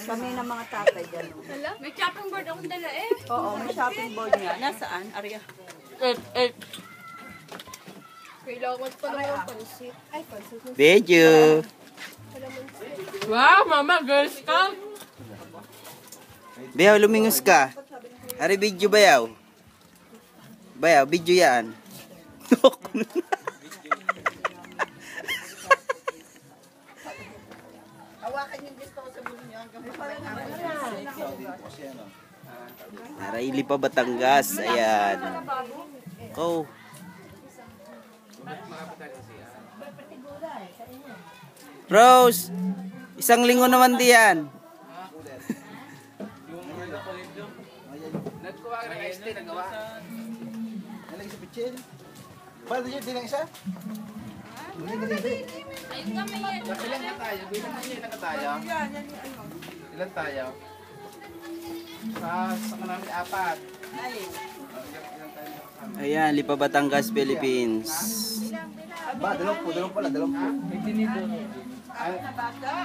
Kami ng mga tatay dyan. May chopping board akong dala eh. Oo, may shopping board nga. Nasaan? Arya. Kailangan pa naman ang pansit. Ay, pansit. Video. Wow, mama, Girl Scout. Bayaw, lumingus ka. Hari video bayaw. Bayaw, video yan. Hawakan yung gusto ko sa bulo niyo. Naraili pa Batangas. Ayan. Oh. Rose, isang linggo naman diyan. Nagkuha ka ng ST, nagawa. Nalagay sa pitchin. Bala dyan, di lang isa? Ayun kami yan. Ilan na tayo? Bilang mo ilan na tayo? Ilan tayo? Sa namin apat. Ayan, Lipa Batangas, Philippines. Ba, dalawang pala. Dalawang po. Bata.